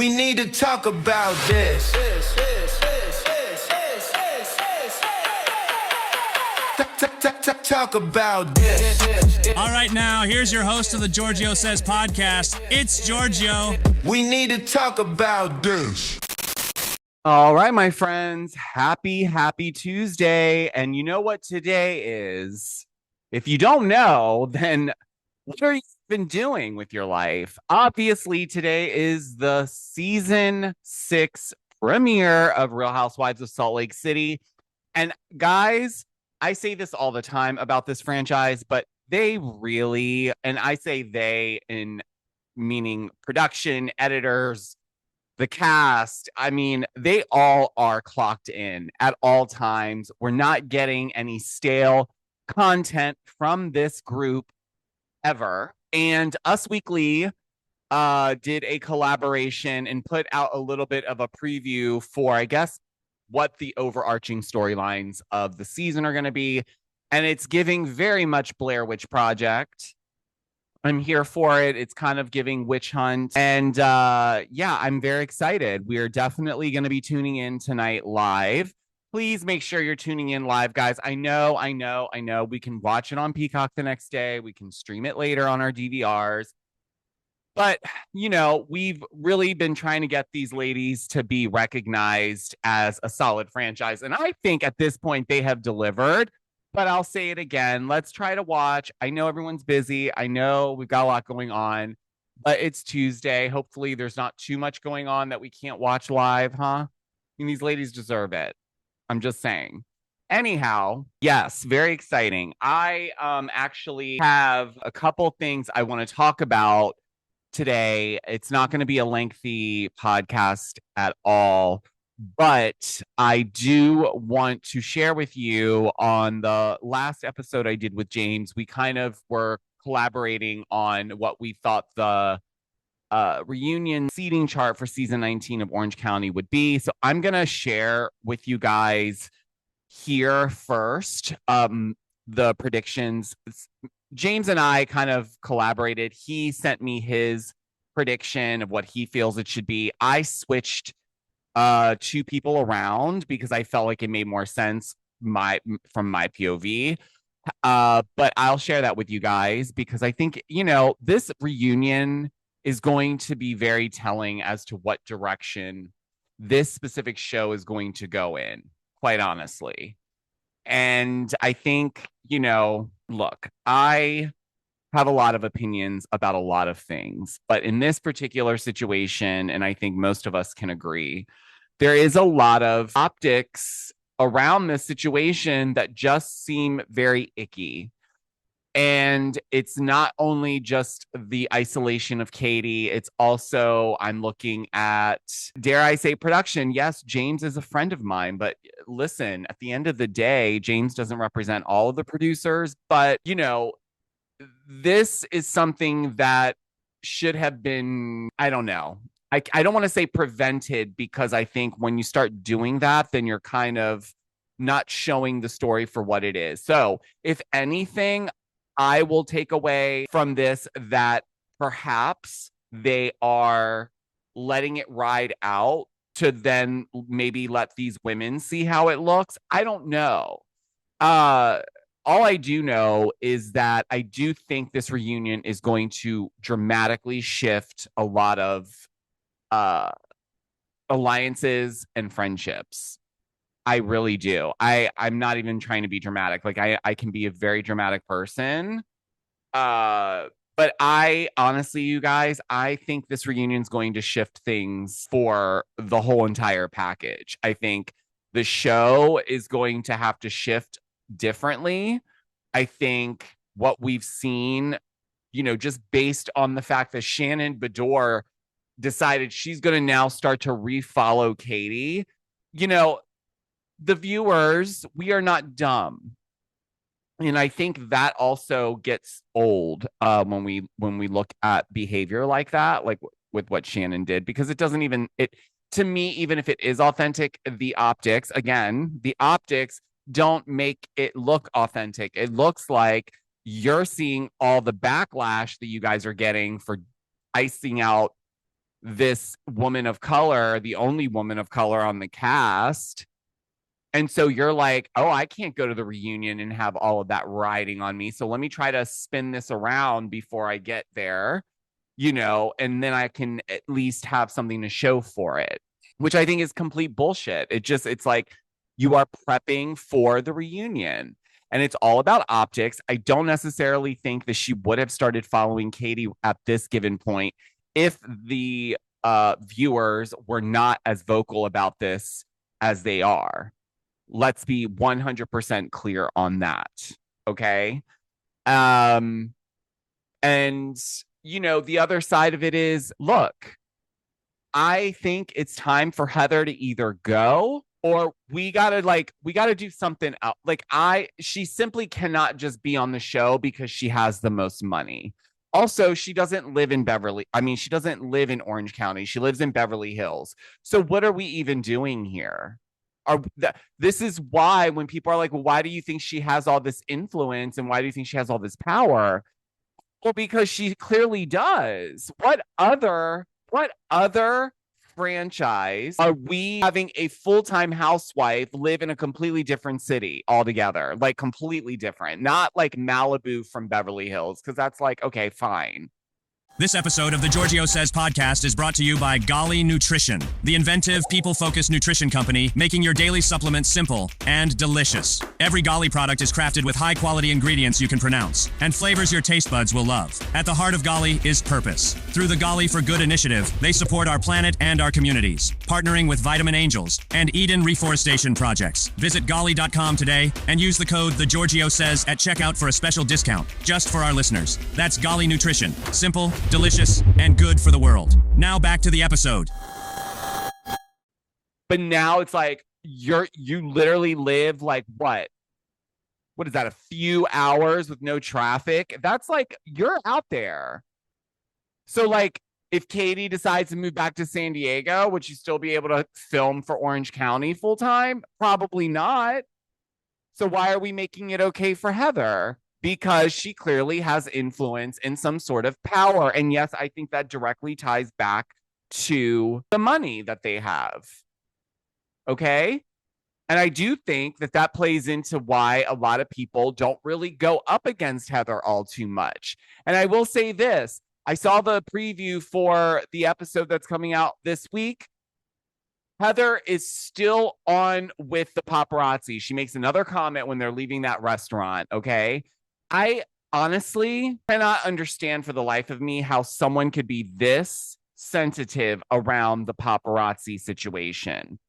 We need to talk about this. Talk about this. All right, now, here's your host of the Georgio Says podcast. It's Georgio. We need to talk about this. All right, my friends. Happy Tuesday. And you know what today is? If you don't know, then what are you been doing with your life? Obviously, today is the season 6 premiere of Real Housewives of Salt Lake City. And guys, I say this all the time about this franchise, but they really, and I say they in meaning production, editors, the cast, I mean, they all are clocked in at all times. We're not getting any stale content from this group ever. And Us Weekly did a collaboration and put out a little bit of a preview for, I guess, what the overarching storylines of the season are going to be. And it's giving very much Blair Witch Project. I'm here for it. It's kind of giving Witch Hunt. And yeah, I'm very excited. We are definitely going to be tuning in tonight live. Please make sure you're tuning in live, guys. I know. We can watch it on Peacock the next day. We can stream it later on our DVRs. But, you know, we've really been trying to get these ladies to be recognized as a solid franchise. And I think at this point they have delivered. But I'll say it again. Let's try to watch. I know everyone's busy. I know we've got a lot going on. But it's Tuesday. Hopefully there's not too much going on that we can't watch live, huh? I mean, these ladies deserve it. I'm just saying. Anyhow, yes, very exciting. I actually have a couple things I want to talk about today. It's not going to be a lengthy podcast at all, but I do want to share with you on the last episode I did with James. We kind of were collaborating on what we thought the reunion seating chart for season 19 of Orange County would be. So I'm going to share with you guys here first the predictions. James and I kind of collaborated. He sent me his prediction of what he feels it should be. I switched two people around because I felt like it made more sense from my POV. But I'll share that with you guys because I think, you know, this reunion is going to be very telling as to what direction this specific show is going to go in, quite honestly. And I think, you know, look, I have a lot of opinions about a lot of things, but in this particular situation, and I think most of us can agree, there is a lot of optics around this situation that just seem very icky. And it's not only just the isolation of Katie, it's also, I'm looking at, dare I say, production. Yes, James is a friend of mine, but listen, at the end of the day, James doesn't represent all of the producers, but, you know, this is something that should have been, I don't know. I don't want to say prevented because I think when you start doing that, then you're kind of not showing the story for what it is. So if anything, I will take away from this that perhaps they are letting it ride out to then maybe let these women see how it looks. I don't know. All I do know is that I do think this reunion is going to dramatically shift a lot of alliances and friendships. I really do. I'm not even trying to be dramatic. Like I can be a very dramatic person. But I honestly, you guys, I think this reunion is going to shift things for the whole entire package. I think the show is going to have to shift differently. I think what we've seen, you know, just based on the fact that Shannon Bedore decided she's going to now start to refollow Katie, you know, the viewers, we are not dumb. And I think that also gets old when we look at behavior like that, like with what Shannon did, because it doesn't even, it to me, even if it is authentic, the optics don't make it look authentic. It looks like you're seeing all the backlash that you guys are getting for icing out this woman of color, the only woman of color on the cast. And so you're like, oh, I can't go to the reunion and have all of that riding on me. So let me try to spin this around before I get there, and then I can at least have something to show for it, which I think is complete bullshit. It's like you are prepping for the reunion and it's all about optics. I don't necessarily think that she would have started following Katie at this given point if the viewers were not as vocal about this as they are. Let's be 100% clear on that. Okay. And, the other side of it is, look, I think it's time for Heather to either go or we gotta do something else. She simply cannot just be on the show because she has the most money. Also, she doesn't live in she doesn't live in Orange County. She lives in Beverly Hills. So what are we even doing here? This is why when people are like, well, why do you think she has all this influence and why do you think she has all this power? Well, because she clearly does. What other franchise are we having a full-time housewife live in a completely different city altogether? Like completely different, not like Malibu from Beverly Hills, because that's like, okay, fine. This episode of the Georgio Says podcast is brought to you by Golly Nutrition, the inventive, people-focused nutrition company making your daily supplements simple and delicious. Every Golly product is crafted with high-quality ingredients you can pronounce and flavors your taste buds will love. At the heart of Golly is purpose. Through the Golly for Good initiative, they support our planet and our communities, partnering with Vitamin Angels and Eden Reforestation Projects. Visit golly.com today and use the code The Georgio Says at checkout for a special discount just for our listeners. That's Golly Nutrition. Simple, delicious, and good for the world. Now back to the episode. But now it's like you literally live like what is that, a few hours with no traffic? That's like you're out there. So like if Katie decides to move back to San Diego, would she still be able to film for Orange County full time? Probably not. So why are we making it okay for Heather? Because she clearly has influence and some sort of power. And yes, I think that directly ties back to the money that they have. Okay? And I do think that plays into why a lot of people don't really go up against Heather all too much. And I will say this, I saw the preview for the episode that's coming out this week. Heather is still on with the paparazzi. She makes another comment when they're leaving that restaurant, okay? I honestly cannot understand for the life of me how someone could be this sensitive around the paparazzi situation,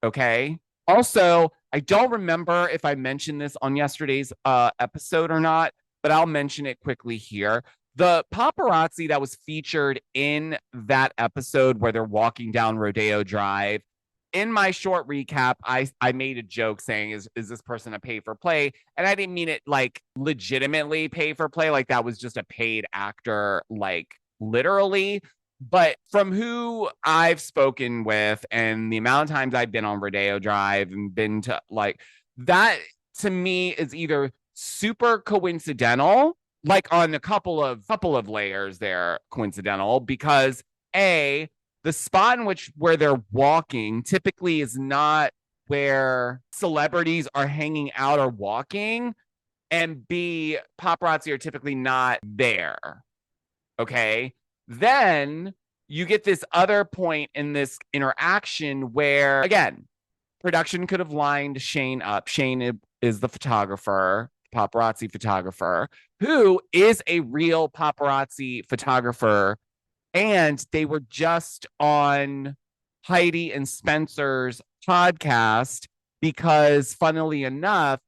okay? Also, I don't remember if I mentioned this on yesterday's episode or not, but I'll mention it quickly here. The paparazzi that was featured in that episode where they're walking down Rodeo Drive, in my short recap, I made a joke saying, is this person a pay for play? And I didn't mean it like legitimately pay for play, like that was just a paid actor, like literally. But from who I've spoken with and the amount of times I've been on Rodeo Drive and been to like that, to me is either super coincidental, like on a couple of layers there, coincidental, because A, the spot in where they're walking typically is not where celebrities are hanging out or walking. And B, paparazzi are typically not there. Okay. Then you get this other point in this interaction where, again, production could have lined Shane up. Shane is the photographer, paparazzi photographer, who is a real paparazzi photographer. And they were just on Heidi and Spencer's podcast because, funnily enough,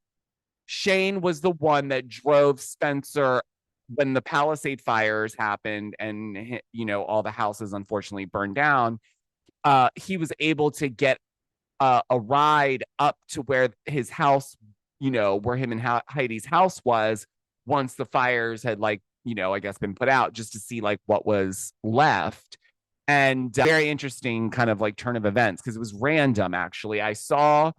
Shane was the one that drove Spencer when the Palisade fires happened and, all the houses unfortunately burned down. He was able to get a ride up to where his house, where him and Heidi's house was once the fires had I guess been put out, just to see like what was left. And very interesting kind of like turn of events because it was random. Actually, I saw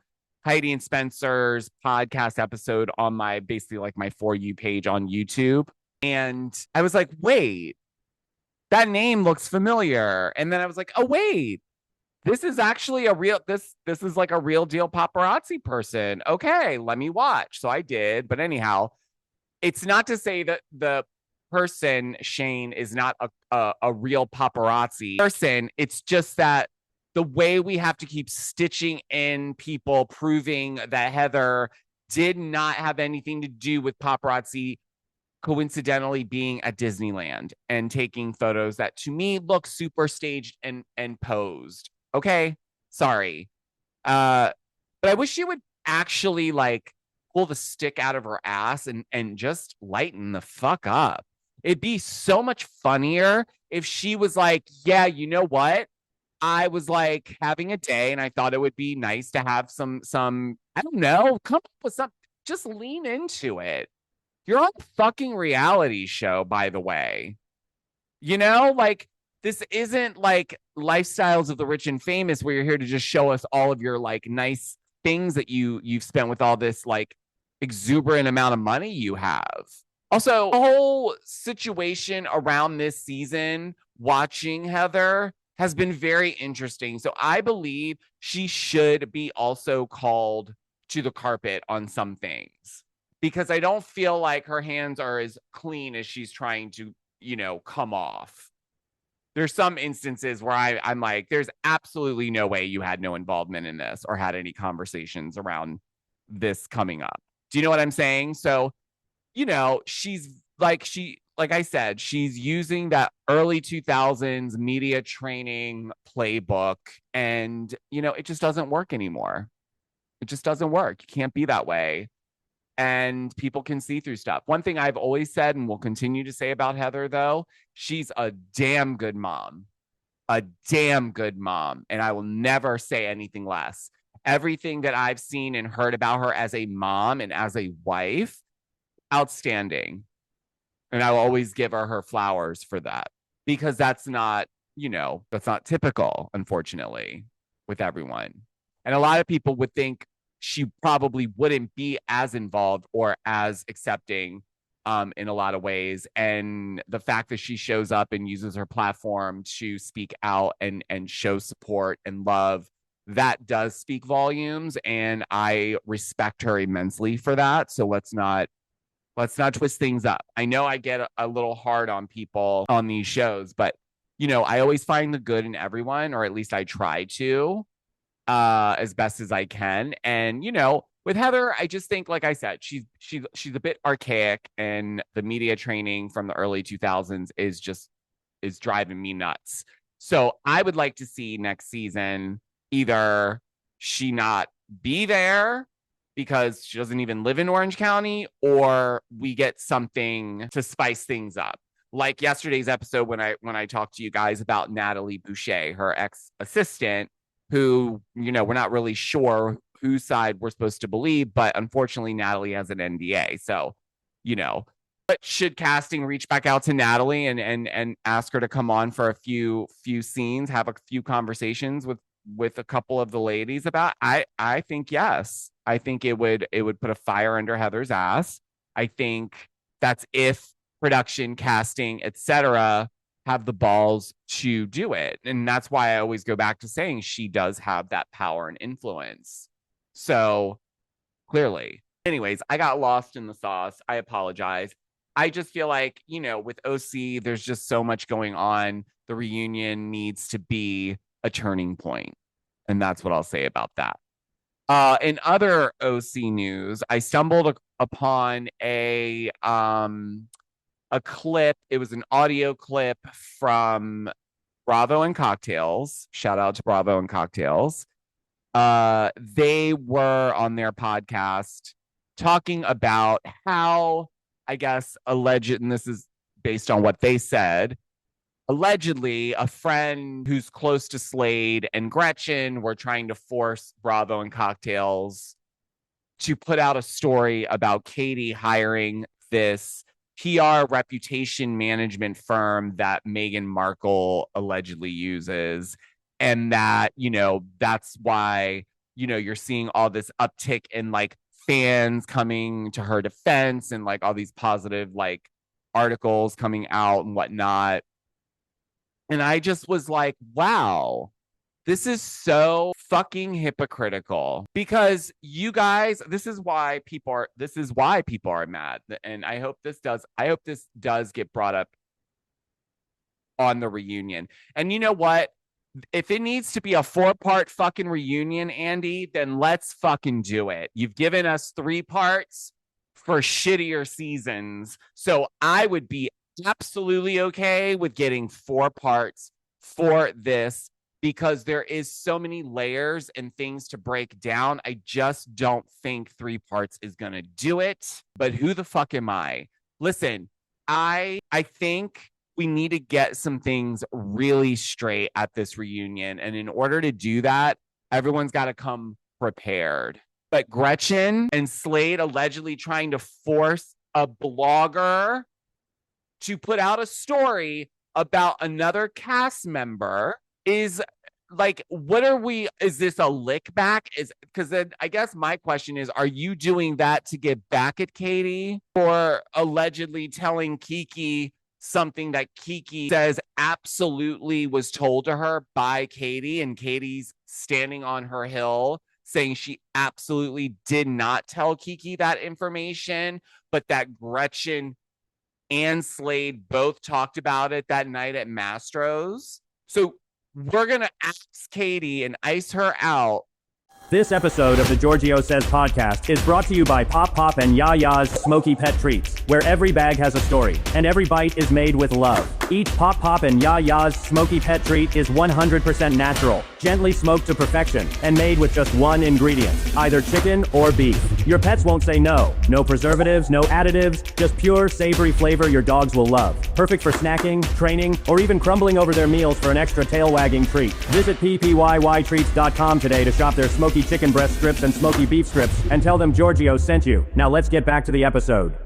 Heidi and Spencer's podcast episode on my basically like my For You page on YouTube. And I was like, wait, that name looks familiar. And then I was like, oh, wait, this is actually a real, this is like a real deal paparazzi person. Okay, let me watch. So I did. But anyhow, it's not to say that the person, Shane, is not a real paparazzi person. It's just that the way we have to keep stitching in people proving that Heather did not have anything to do with paparazzi coincidentally being at Disneyland and taking photos that to me look super staged and posed. Okay, sorry. But I wish she would actually like pull the stick out of her ass and just lighten the fuck up. It'd be so much funnier if she was like, yeah, you know what? I was like having a day and I thought it would be nice to have some I don't know, come up with some, just lean into it. You're on a fucking reality show, by the way. You know, like this isn't like lifestyles of the rich and famous where you're here to just show us all of your like nice things that you've spent with all this like exuberant amount of money you have. Also, the whole situation around this season, watching Heather has been very interesting. So I believe she should be also called to the carpet on some things because I don't feel like her hands are as clean as she's trying to, come off. There's some instances where I'm like, there's absolutely no way you had no involvement in this or had any conversations around this coming up. Do you know what I'm saying? So, she's like I said, she's using that early 2000s media training playbook and, it just doesn't work anymore. It just doesn't work. You can't be that way. And people can see through stuff. One thing I've always said and will continue to say about Heather, though, she's a damn good mom. A damn good mom. And I will never say anything less. Everything that I've seen and heard about her as a mom and as a wife, outstanding. And I will always give her flowers for that because that's not typical, unfortunately, with everyone. And a lot of people would think she probably wouldn't be as involved or as accepting in a lot of ways. And the fact that she shows up and uses her platform to speak out and show support and love, that does speak volumes. And I respect her immensely for that. So let's not twist things up. I know I get a little hard on people on these shows, but I always find the good in everyone, or at least I try to, as best as I can. And with Heather, I just think, like I said, she's a bit archaic, and the media training from the early 2000s is driving me nuts. So I would like to see next season either she not be there because she doesn't even live in Orange County, or we get something to spice things up. Like yesterday's episode when I talked to you guys about Natalie Boucher, her ex-assistant, who, we're not really sure whose side we're supposed to believe, but unfortunately Natalie has an NDA. So, but should casting reach back out to Natalie and ask her to come on for a few scenes, have a few conversations with a couple of the ladies about, I think yes. I think it would put a fire under Heather's ass. I think that's if production, casting, etc. have the balls to do it. And that's why I always go back to saying she does have that power and influence. So clearly. Anyways, I got lost in the sauce. I apologize. I just feel like, with OC, there's just so much going on. The reunion needs to be a turning point. And that's what I'll say about that. In other OC news, I stumbled upon a clip. It was an audio clip from Bravo and Cocktails. Shout out to Bravo and Cocktails. They were on their podcast talking about how, I guess, alleged, and this is based on what they said, allegedly a friend who's close to Slade and Gretchen were trying to force Bravo and Cocktails to put out a story about Katie hiring this PR reputation management firm that Meghan Markle allegedly uses. And that, that's why, you're seeing all this uptick in like fans coming to her defense and like all these positive like articles coming out and whatnot. And I just was like, wow, this is so fucking hypocritical because you guys, this is why people are mad. And I hope this does get brought up on the reunion. And you know what? If it needs to be a 4-part fucking reunion, Andy, then let's fucking do it. You've given us 3 parts for shittier seasons. So I would be absolutely okay with getting 4 parts for this because there is so many layers and things to break down. I just don't think 3 parts is going to do it. But who the fuck am I? Listen, I think we need to get some things really straight at this reunion. And in order to do that, everyone's got to come prepared. But Gretchen and Slade allegedly trying to force a blogger to put out a story about another cast member is like, what are we? Is this a lick back? Because then I guess my question is, are you doing that to get back at Katie for allegedly telling Kiki something that Kiki says absolutely was told to her by Katie, and Katie's standing on her hill saying she absolutely did not tell Kiki that information, but that Gretchen and Slade both talked about it that night at Mastro's? So we're going to ask Katie and ice her out. This episode of the Georgio Says podcast is brought to you by Pop Pop and Ya-Ya's Smoky Pet Treats, where every bag has a story, and every bite is made with love. Each Pop Pop and Ya-Ya's Smoky Pet Treat is 100% natural, gently smoked to perfection, and made with just one ingredient, either chicken or beef. Your pets won't say no. No preservatives, no additives, just pure, savory flavor your dogs will love. Perfect for snacking, training, or even crumbling over their meals for an extra tail-wagging treat. Visit ppyytreats.com today to shop their smoky chicken breast strips and smoky beef strips and tell them Georgio sent you. Now let's get back to the episode.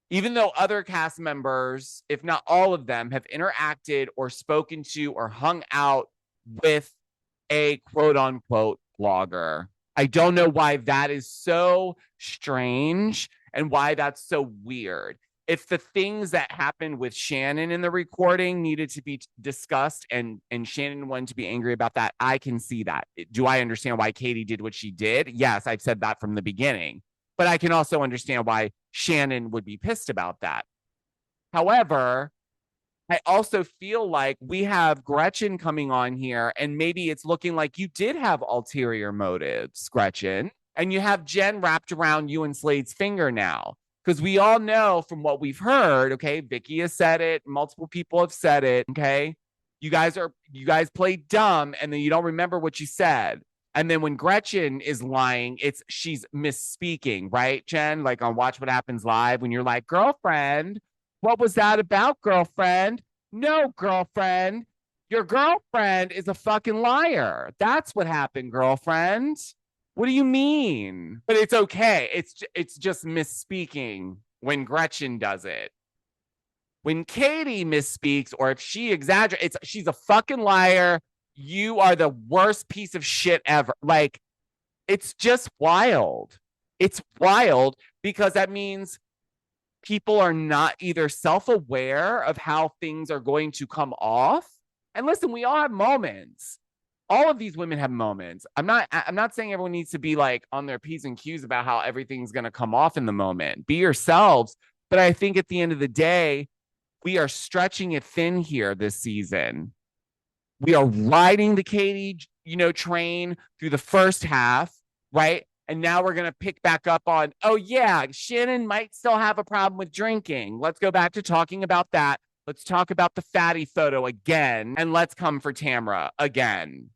Even though other cast members, if not all of them, have interacted or spoken to or hung out with a quote unquote blogger, I don't know why that is so strange and why that's so weird. If the things that happened with Shannon in the recording needed to be discussed and Shannon wanted to be angry about that, I can see that. Do I understand why Katie did what she did? Yes, I've said that from the beginning. But I can also understand why Shannon would be pissed about that. However, I also feel like we have Gretchen coming on here, and maybe it's looking like you did have ulterior motives, Gretchen, and you have Jen wrapped around you and Slade's finger now. Because we all know from what we've heard, okay, Vicky has said it, multiple people have said it, okay? You guys play dumb, and then you don't remember what you said. And then when Gretchen is lying, she's misspeaking, right, Jen? Like on Watch What Happens Live, when you're like, girlfriend, what was that about, girlfriend? No, girlfriend. Your girlfriend is a fucking liar. That's what happened, girlfriend. What do you mean? But it's okay. It's just misspeaking when Gretchen does it. When Katie misspeaks, or if she exaggerates, she's a fucking liar. You are the worst piece of shit ever. Like, it's just wild. It's wild because that means people are not either self-aware of how things are going to come off. And listen, we all have moments. All of these women have moments. I'm not saying everyone needs to be like on their P's and Q's about how everything's going to come off in the moment. Be yourselves. But I think at the end of the day, we are stretching it thin here this season. We are riding the Katie, train through the first half, right? And now we're going to pick back up on, oh yeah, Shannon might still have a problem with drinking. Let's go back to talking about that. Let's talk about the fatty photo again. And let's come for Tamra again.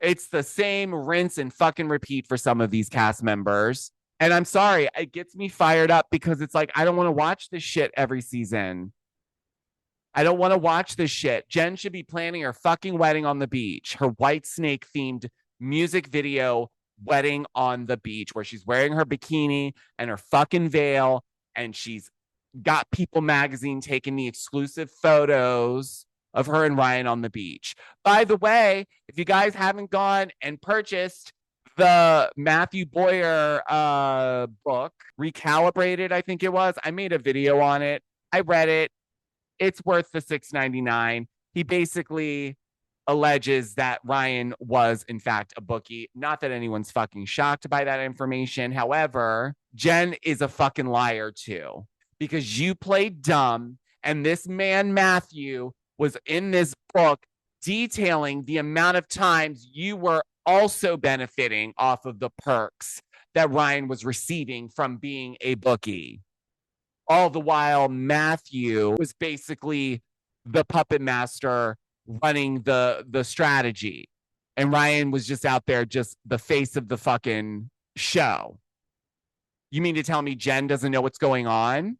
It's the same rinse and fucking repeat for some of these cast members. And I'm sorry, it gets me fired up because it's like, I don't want to watch this shit every season. I don't want to watch this shit. Jen should be planning her fucking wedding on the beach. Her White Snake themed music video wedding on the beach where she's wearing her bikini and her fucking veil. And she's got People magazine taking the exclusive photos of her and Ryan on the beach. By the way, if you guys haven't gone and purchased the Matthew Boyer book, Recalibrated, I think it was. I made a video on it. I read it. it's worth the $6.99. He basically alleges that Ryan was, in fact, a bookie. Not that anyone's fucking shocked by that information. However, Jen is a fucking liar too, because you played dumb, and this man, Matthew, was in this book detailing the amount of times you were also benefiting off of the perks that Ryan was receiving from being a bookie. All the while, Matthew was basically the puppet master running the strategy. And Ryan was just out there, just the face of the fucking show. You mean to tell me Jen doesn't know what's going on?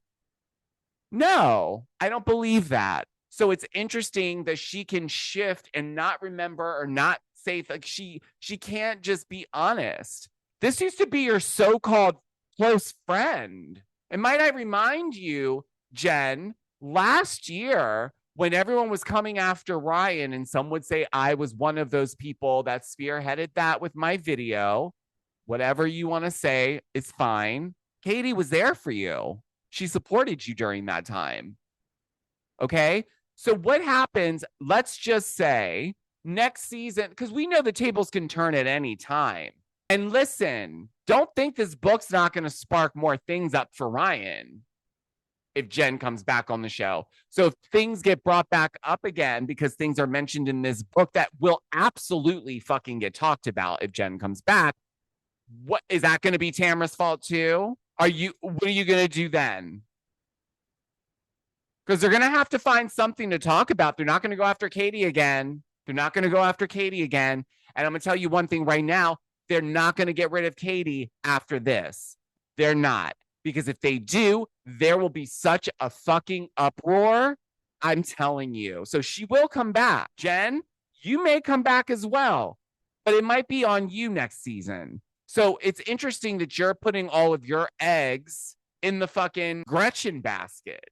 No, I don't believe that. So it's interesting that she can shift and not remember or not say, like, she can't just be honest. This used to be your so-called close friend. And might I remind you, Jen, last year, when everyone was coming after Ryan, and some would say I was one of those people that spearheaded that with my video, whatever you want to say is fine. Katie was there for you. She supported you during that time. Okay? So what happens, let's just say, next season, because we know the tables can turn at any time. And listen, don't think this book's not going to spark more things up for Ryan if Jen comes back on the show. So if things get brought back up again because things are mentioned in this book that will absolutely fucking get talked about if Jen comes back, what is that going to be Tamara's fault too? What are you going to do then? Because they're going to have to find something to talk about. They're not going to go after Katie again. And I'm going to tell you one thing right now. They're not going to get rid of Katie after this. They're not. Because if they do, there will be such a fucking uproar. I'm telling you. So she will come back. Jen, you may come back as well. But it might be on you next season. So it's interesting that you're putting all of your eggs in the fucking Gretchen basket.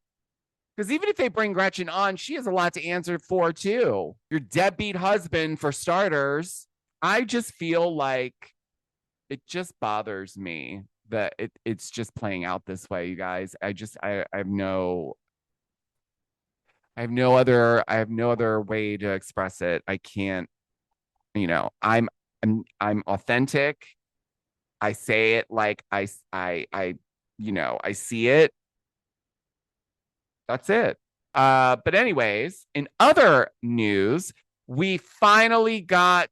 Because even if they bring Gretchen on, she has a lot to answer for too. Your deadbeat husband, for starters. I just feel like it just bothers me that it's just playing out this way, you guys. I have no other way to express it. I can't, I'm authentic. I say it like I see it. That's it. But anyways, in other news, we finally got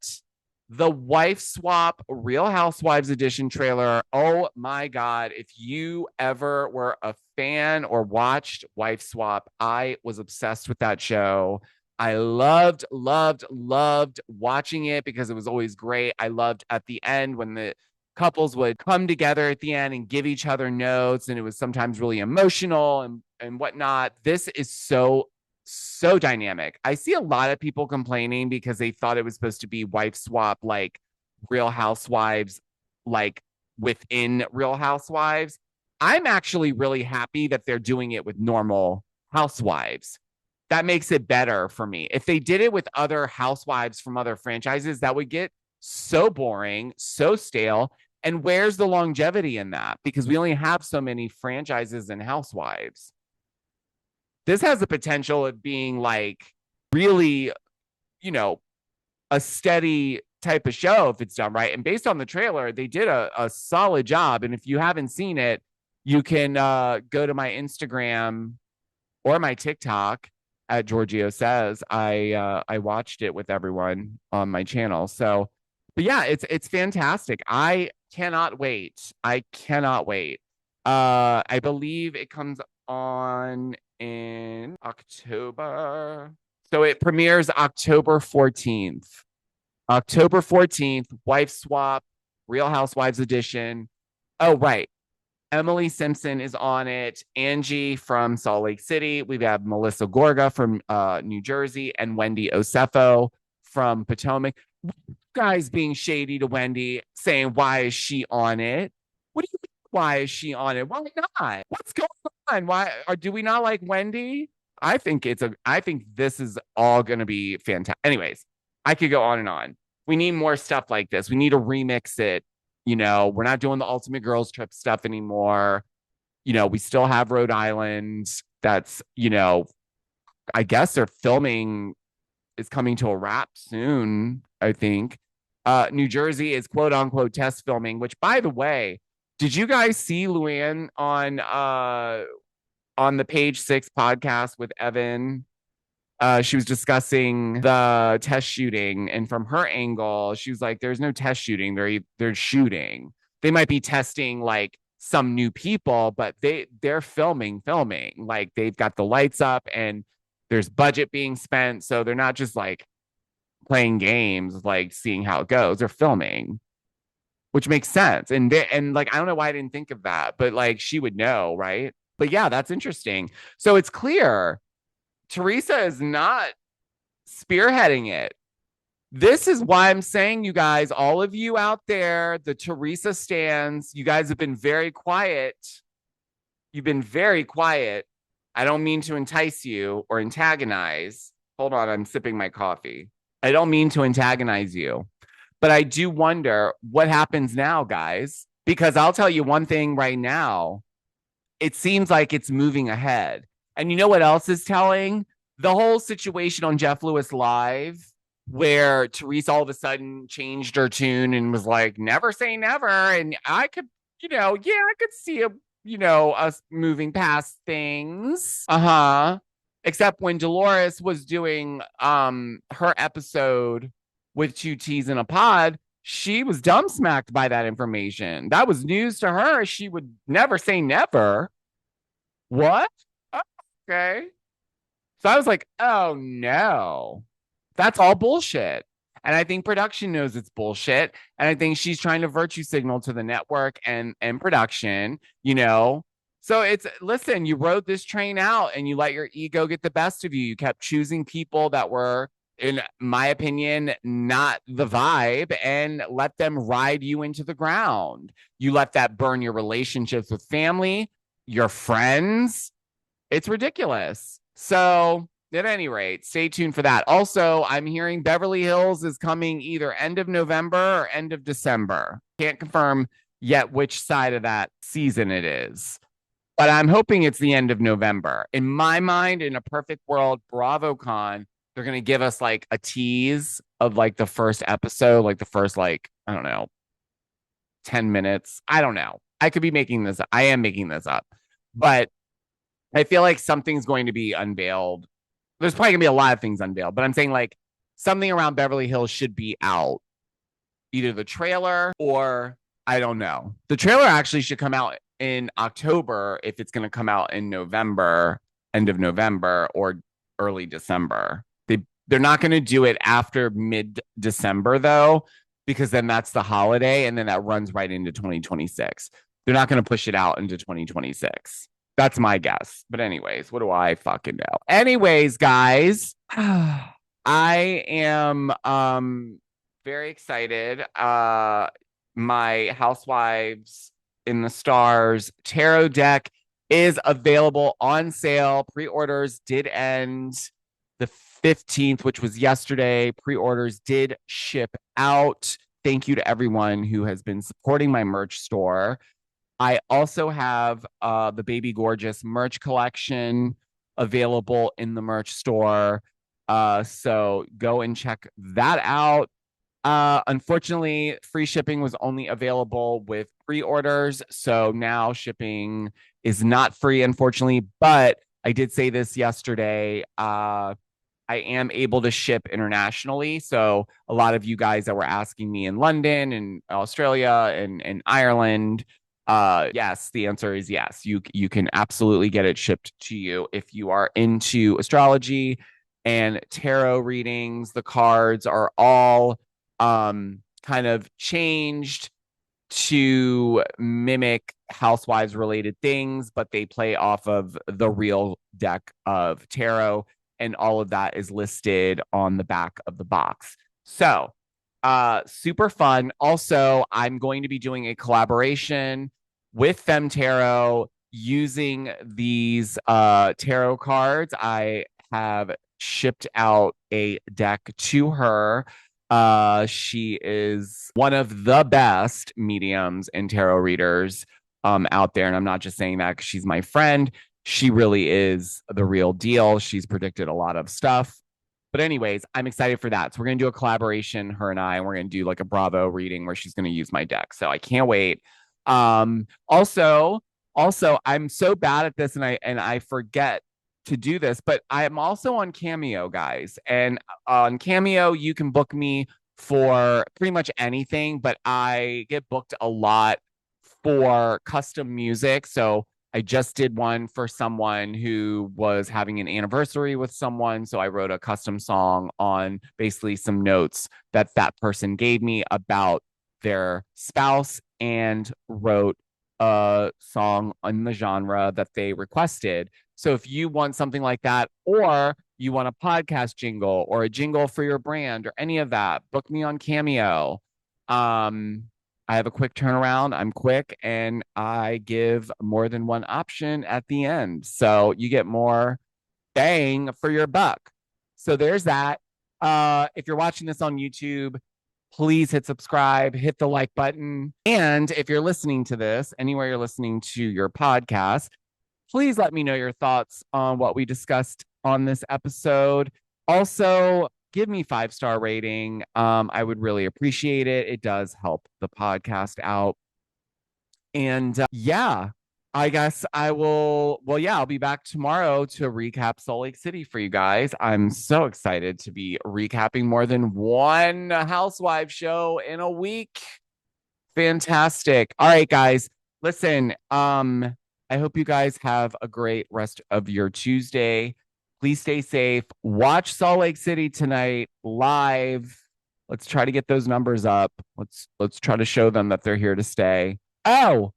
the Wife Swap Real Housewives Edition trailer. Oh my God. If you ever were a fan or watched Wife Swap, I was obsessed with that show. I loved watching it because it was always great. I loved at the end when the couples would come together at the end and give each other notes, and it was sometimes really emotional and whatnot. This is so dynamic. I see a lot of people complaining because they thought it was supposed to be Wife Swap, like Real Housewives, like within Real Housewives. I'm actually really happy that they're doing it with normal housewives. That makes it better for me. If they did it with other housewives from other franchises, that would get so boring, so stale. And where's the longevity in that? Because we only have so many franchises and housewives. This has the potential of being like really, a steady type of show if it's done right. And based on the trailer, they did a solid job. And if you haven't seen it, you can go to my Instagram or my TikTok at Georgio Says. I watched it with everyone on my channel. So, but yeah, it's fantastic. I cannot wait. I believe it comes on in October. So it premieres October 14th. October 14th, Wife Swap, Real Housewives Edition. Oh, right. Emily Simpson is on it. Angie from Salt Lake City. We have Melissa Gorga from New Jersey and Wendy Osefo from Potomac. Guys being shady to Wendy, saying, why is she on it? What do you mean, why is she on it? Why not? What's going on? Why do we not like Wendy? I think this is all gonna be fantastic. Anyways, I could go on and on. We need more stuff like this. We need to remix it. We're not doing the Ultimate Girls Trip stuff anymore. We still have Rhode Island. That's, I guess their filming is coming to a wrap soon, I think. New Jersey is quote unquote test filming, which by the way, did you guys see Luann on the Page Six podcast with Evan? She was discussing the test shooting, and from her angle, she was like, "There's no test shooting. They're shooting. They might be testing like some new people, but they're filming. Like they've got the lights up, and there's budget being spent, so they're not just like playing games, like seeing how it goes. They're filming." Which makes sense. And like I don't know why I didn't think of that, but like she would know, right? But yeah, that's interesting. So it's clear Teresa is not spearheading it. This is why I'm saying, you guys, all of you out there, the Teresa stands, you guys have been very quiet. You've been very quiet. I don't mean to entice you or antagonize. Hold on, I'm sipping my coffee. I don't mean to antagonize you, but I do wonder what happens now, guys, because I'll tell you one thing right now. It seems like it's moving ahead. And you know what else is telling? The whole situation on Jeff Lewis Live, where Teresa all of a sudden changed her tune and was like, never say never. And I could, I could see us moving past things. Except when Dolores was doing her episode with two T's in a pod, she was dumb smacked by that information. That was news to her. She would never say never. What? Oh, okay. So I was like, oh no, that's all bullshit. And I think production knows it's bullshit. And I think she's trying to virtue signal to the network and production, So listen, you rode this train out and you let your ego get the best of you. You kept choosing people that were, in my opinion, not the vibe, and let them ride you into the ground. You let that burn your relationships with family, your friends. It's ridiculous. So at any rate, stay tuned for that. Also, I'm hearing Beverly Hills is coming either end of November or end of December. Can't confirm yet which side of that season it is, but I'm hoping it's the end of November. In my mind, in a perfect world, BravoCon, they're going to give us like a tease of like the first episode, like the first, like, I don't know, 10 minutes. I don't know. I could be making this up. I am making this up, but I feel like something's going to be unveiled. There's probably gonna be a lot of things unveiled, but I'm saying like something around Beverly Hills should be out. Either the trailer or I don't know. The trailer actually should come out in October if it's gonna come out in November, end of November or early December. They're not gonna do it after mid-December though, because then that's the holiday and then that runs right into 2026. They're not gonna push it out into 2026. That's my guess. But anyways, what do I fucking know? Anyways, guys, I am very excited. My Housewives in the Stars tarot deck is available on sale. Pre-orders did end the 15th, which was yesterday. Pre-orders did ship out. Thank you to everyone who has been supporting my merch store. I also have the Baby Gorgeous merch collection available in the merch store. So go and check that out. Unfortunately, free shipping was only available with pre-orders. So now shipping is not free, unfortunately. But I did say this yesterday. I am able to ship internationally. So a lot of you guys that were asking me in London and Australia and Ireland, yes, the answer is yes. You can absolutely get it shipped to you if you are into astrology and tarot readings. The cards are all kind of changed to mimic Housewives related things, but they play off of the real deck of tarot, and all of that is listed on the back of the box. So super fun. Also, I'm going to be doing a collaboration with Fem Tarot using these tarot cards. I have shipped out a deck to her. She is one of the best mediums and tarot readers out there. And I'm not just saying that because she's my friend. she really is the real deal. She's predicted a lot of stuff. But anyways, I'm excited for that. So we're going to do a collaboration, her and I, and we're going to do like a Bravo reading where she's going to use my deck. So I can't wait. Also, I'm so bad at this and I forget to do this, but I am also on Cameo, guys. And on Cameo, you can book me for pretty much anything, but I get booked a lot for custom music. So I just did one for someone who was having an anniversary with someone. So I wrote a custom song on basically some notes that that person gave me about their spouse and wrote a song in the genre that they requested. So if you want something like that, or you want a podcast jingle or a jingle for your brand or any of that, book me on Cameo. I have a quick turnaround. I'm quick and I give more than one option at the end. So you get more bang for your buck. So there's that. If you're watching this on YouTube, please hit subscribe, hit the like button. And if you're listening to this, anywhere you're listening to your podcast, please let me know your thoughts on what we discussed on this episode. Also, give me 5-star rating. I would really appreciate it. It does help the podcast out. And yeah, I guess I will. Well, yeah, I'll be back tomorrow to recap Salt Lake City for you guys. I'm so excited to be recapping more than one Housewives show in a week. Fantastic. All right, guys, listen, I hope you guys have a great rest of your Tuesday. Please stay safe. Watch Salt Lake City tonight live. Let's try to get those numbers up. Let's try to show them that they're here to stay. Oh,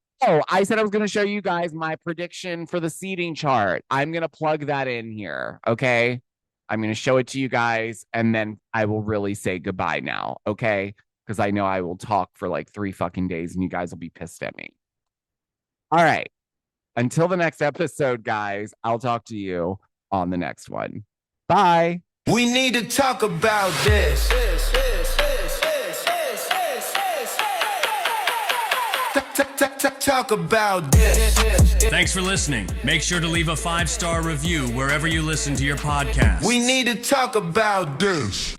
I said I was going to show you guys my prediction for the seating chart. I'm going to plug that in here, okay? I'm going to show it to you guys, and then I will really say goodbye now, okay? Because I know I will talk for like 3 fucking days, and you guys will be pissed at me. All right. Until the next episode, guys, I'll talk to you on the next one. Bye. We need to talk about this. Talk about this. Thanks for listening. Make sure to leave a 5-star review wherever you listen to your podcast. We need to talk about this.